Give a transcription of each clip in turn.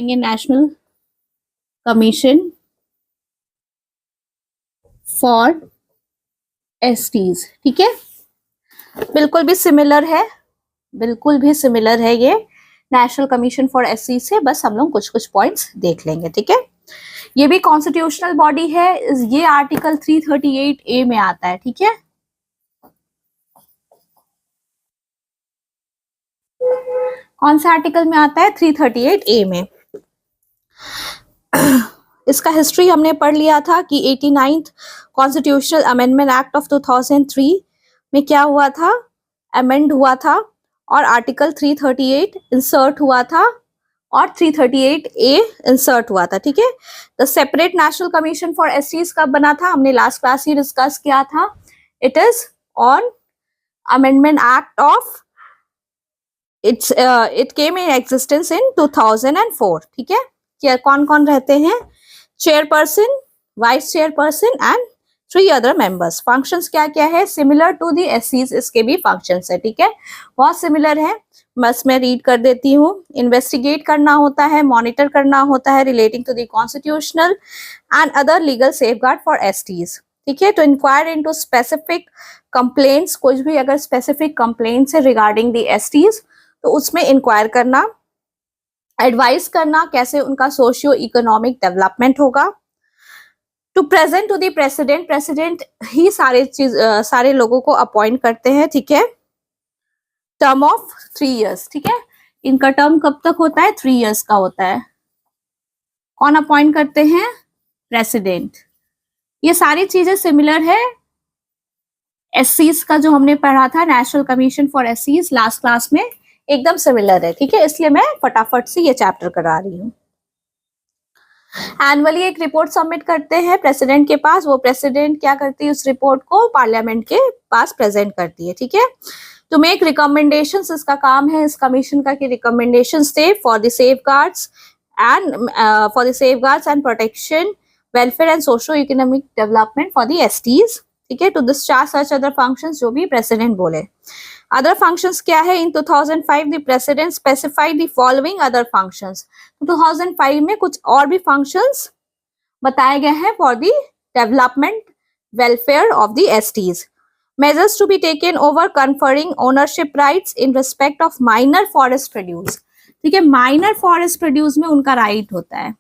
करेंगे national commission for STs. ठीक है, बिल्कुल भी सिमिलर है, बिल्कुल भी सिमिलर है ये नेशनल कमीशन फॉर एससी से, बस हम लोग कुछ कुछ पॉइंट्स देख लेंगे। ठीक है, ये भी कॉन्स्टिट्यूशनल बॉडी है, ये आर्टिकल 338A में आता है। ठीक है, कौन सा आर्टिकल में आता है? 338A में। इसका हिस्ट्री हमने पढ़ लिया था कि 89th constitutional amendment act of 2003 में क्या हुआ था? अमेंड हुआ था और आर्टिकल 338 इंसर्ट हुआ था और 338A इंसर्ट हुआ था। ठीक है, the separate national commission for एससीज कब बना था? हमने लास्ट क्लास ही डिस्कस किया था। It is on amendment act of it came in existence in 2004। ठीक है, क्या कौन कौन रहते हैं? Chairperson, vice chairperson and 3 other members. Functions क्या क्या है? सिमिलर टू दी एससीज इसके भी फंक्शंस है। ठीक है, बहुत सिमिलर है, बस मैं रीड कर देती हूँ। इन्वेस्टिगेट करना होता है, मॉनिटर करना होता है relating to the constitutional and other legal safeguard for STs. ठीक है, to inquire into specific complaints, कुछ भी अगर स्पेसिफिक कंप्लेंट्स है रिगार्डिंग द एसटीज तो उसमें इंक्वायर करना, एडवाइस करना कैसे उनका सोशियो इकोनॉमिक डेवलपमेंट होगा। To present to the president, president ही सारे लोगों को अपॉइंट करते हैं। ठीक है, टर्म ऑफ 3 years। ठीक है, इनका टर्म कब तक होता है? 3 years का होता है। कौन अपॉइंट करते हैं? प्रेसिडेंट। ये सारी चीजें सिमिलर है एससीज का जो हमने पढ़ा था, नेशनल कमीशन फॉर एससीज लास्ट क्लास में, एकदम सिमिलर है। ठीक है, इसलिए मैं फटाफट से ये चैप्टर करा रही हूँ। एनुअली एक रिपोर्ट सबमिट करते हैं प्रेसिडेंट के पास, वो प्रेसिडेंट क्या करती है? उस रिपोर्ट को पार्लियामेंट के पास प्रेजेंट करती है। ठीक है, टू मेक रिकमेंडेशंस, इसका काम है इस कमीशन का कि रिकमेंडेशंस दे for the safeguards and protection, welfare and socio economic development for the STs. ठीक है, to discharge such other functions, जो भी प्रेसिडेंट बोले। अदर फंक्शंस क्या है? In 2005 the president specified the following other functions. 2005 में कुछ और भी फंक्शंस बताए गए हैं for the development welfare of the STs. Measures to be taken over conferring ownership rights in respect of minor forest produce. ठीक है, माइनर फॉरेस्ट प्रोड्यूस में उनका राइट होता है,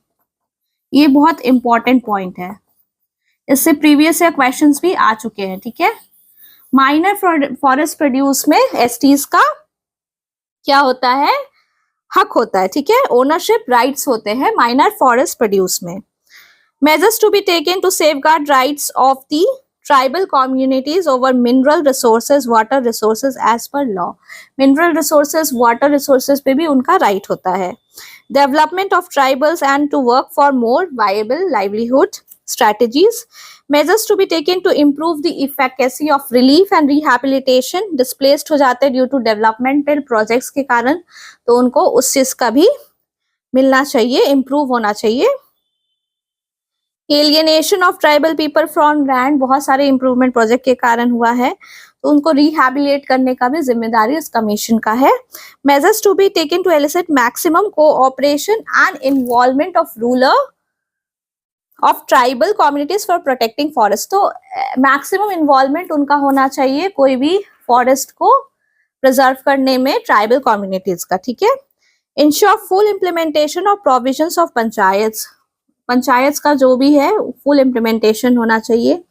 ये बहुत इंपॉर्टेंट पॉइंट है, इससे प्रीवियस ईयर क्वेश्चंस भी आ चुके हैं। ठीक है, माइनर फॉरेस्ट प्रोड्यूस में एसटीज का क्या होता है? हक होता है। ठीक है, ओनरशिप राइट्स होते हैं माइनर फॉरेस्ट प्रोड्यूस में। Measures to be taken to safeguard rights of the tribal communities over mineral resources, water resources as per law. Mineral resources, water resources पे भी उनका राइट होता है। Development of tribals and to work for more viable livelihood strategies, measures to be taken to improve the efficacy of relief and rehabilitation, displaced हो जाते हैं due to developmental projects के कारण, तो उनको उस चीज का भी मिलना चाहिए, इम्प्रूव होना चाहिए। Alienation of tribal people from land, बहुत सारे इंप्रूवमेंट प्रोजेक्ट के कारण हुआ है, तो उनको रिहैबिलिटेट करने का भी जिम्मेदारी इस कमीशन का है। Measures to be taken to elicit maximum cooperation and involvement of rural of tribal communities for protecting forest, तो मैक्सिमम इन्वॉल्वमेंट उनका होना चाहिए कोई भी फॉरेस्ट को प्रिजर्व करने में ट्राइबल कम्युनिटीज का। ठीक है, ensure full implementation of provisions of panchayats, panchayat का जो भी है फुल इम्प्लीमेंटेशन होना चाहिए।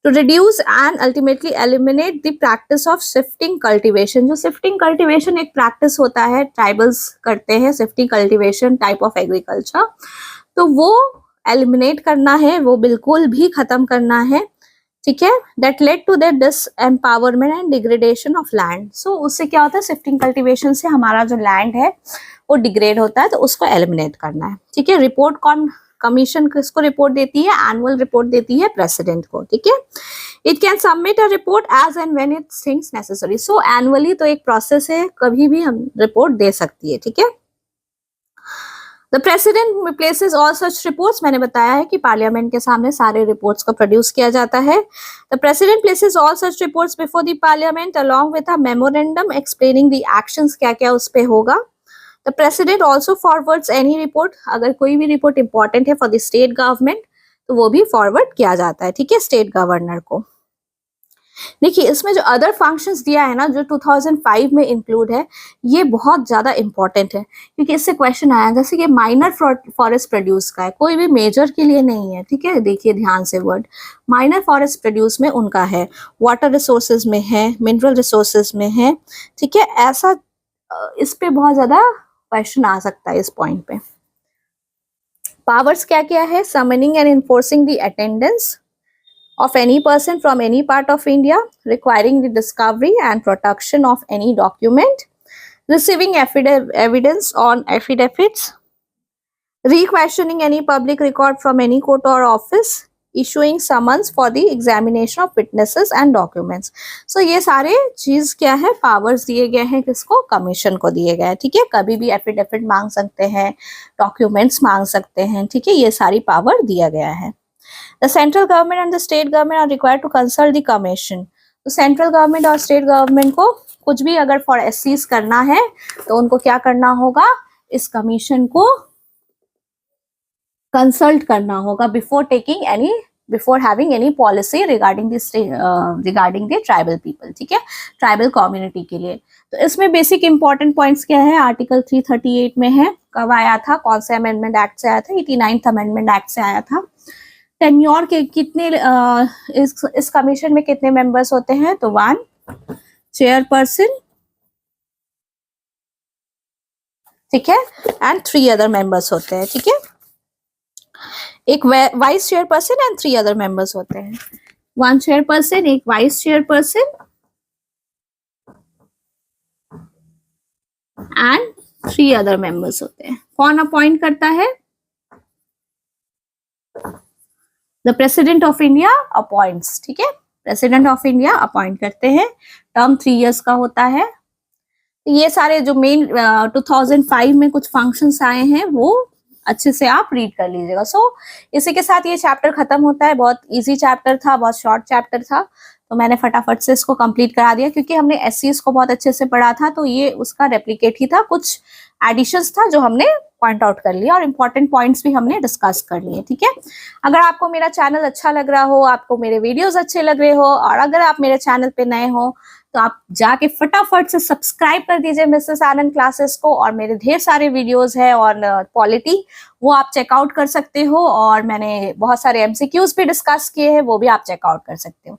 To reduce and ultimately eliminate the practice of shifting cultivation, जो शिफ्टिंग कल्टीवेशन एक प्रैक्टिस होता है, ट्राइबल्स करते हैं shifting cultivation type of agriculture, तो वो एलिमिनेट करना है, वो बिल्कुल भी खत्म करना है। ठीक है, that led to that disempowerment and degradation of land, so उससे क्या होता है? शिफ्टिंग कल्टीवेशन से हमारा जो लैंड है वो डिग्रेड होता है, तो उसको एलिमिनेट करना है। ठीक है, रिपोर्ट कौन कमीशन किसको रिपोर्ट देती है? एनुअल रिपोर्ट देती है प्रेसिडेंट को। ठीक है, it can submit a report as and when it thinks necessary, so annually तो एक प्रोसेस है, कभी भी हम रिपोर्ट दे सकती है। ठीक है, the president places all such reports, मैंने बताया है कि पार्लियामेंट के सामने सारे रिपोर्ट्स को प्रोड्यूस किया जाता है। The president places all such reports before the parliament along with a memorandum explaining the actions, क्या क्या उस पे होगा। The the president also forwards any report, अगर कोई भी रिपोर्ट इंपॉर्टेंट है फॉर द स्टेट गवर्नमेंट तो वो भी फॉरवर्ड किया जाता है, ठीक है, स्टेट गवर्नर को। देखिए इसमें जो अदर फंक्शंस दिया है ना, जो 2005 में इंक्लूड है, ये बहुत ज्यादा इंपॉर्टेंट है, क्योंकि इससे क्वेश्चन आया, जैसे कि माइनर फॉरेस्ट प्रोड्यूस का है, कोई भी मेजर के लिए नहीं है, ठीक है, देखिए ध्यान से वर्ड, माइनर फॉरेस्ट प्रोड्यूस में उनका है, वाटर रिसोर्सेज में है, मिनरल रिसोर्सेज में है, ठीक है, ऐसा इस पे बहुत ज्यादा क्वेश्चन आ सकता है इस पॉइंट पे। पावर्स क्या क्या है, summoning and enforcing the attendance of any person from any part of India, requiring the discovery and production of any document, receiving evidence on affidavits, re-questioning any public record from any court or office, issuing summons for the examination of witnesses and documents. So ये सारे चीज क्या है, powers दिए गए हैं किसको, commission को दिए गए हैं, ठीक है, कभी भी एफिडेविट मांग सकते हैं, डॉक्यूमेंट्स मांग सकते हैं, ठीक है, ये सारी पावर दिया गया है। The central government and the state government are required to consult the commission. तो सेंट्रल गवर्नमेंट और स्टेट गवर्नमेंट को कुछ भी अगर फॉर एससीज करना है तो उनको क्या करना होगा, इस कमीशन को कंसल्ट करना होगा before having any policy regarding the tribal people, ठीक है, ट्राइबल कम्युनिटी के लिए। तो इसमें बेसिक इंपॉर्टेंट पॉइंट्स क्या है, आर्टिकल 338 में है, कब आया था, कौन से अमेंडमेंट एक्ट से आया था, 89th अमेंडमेंट एक्ट से आया था। टेन्योर के कितने इस कमीशन में कितने मेंबर्स होते हैं, तो 1 चेयरपर्सन, ठीक है, एंड 3 अदर मेंबर्स होते हैं, ठीक है, एक vice chairperson and 3 other members होते हैं, 1 चेयरपर्सन, एक vice chairperson and 3 other members होते हैं। कौन अपॉइंट करता है, the president of India appoints, ठीक है, प्रेसिडेंट ऑफ इंडिया अपॉइंट करते हैं, टर्म 3 इयर्स का होता है। ये सारे जो मेन 2005 में कुछ फंक्शंस आए हैं वो अच्छे से आप रीड कर लीजिएगा। सो इसी के साथ ये चैप्टर खत्म होता है, बहुत इजी चैप्टर था, बहुत शॉर्ट चैप्टर था, तो मैंने फटाफट से इसको कंप्लीट करा दिया, क्योंकि हमने एससीज को बहुत अच्छे से पढ़ा था, तो ये उसका रेप्लिकेट ही था, कुछ एडिशंस था जो हमने पॉइंट आउट कर लिया और इंपॉर्टेंट पॉइंट्स भी हमने डिस्कस कर लिए, ठीक है। अगर आपको मेरा चैनल अच्छा लग रहा हो, आपको मेरे वीडियोस अच्छे लग रहे हो, और अगर आप मेरे चैनल पे नए हो तो आप जाके फटाफट से सब्सक्राइब कर दीजिए मिसेस आनंद क्लासेस को, और मेरे ढेर सारे वीडियोस है ऑन पॉलिटी, वो आप चेकआउट कर सकते हो, और मैंने बहुत सारे एमसीक्यूज भी डिस्कस किए हैं, वो भी आप चेकआउट कर सकते हो।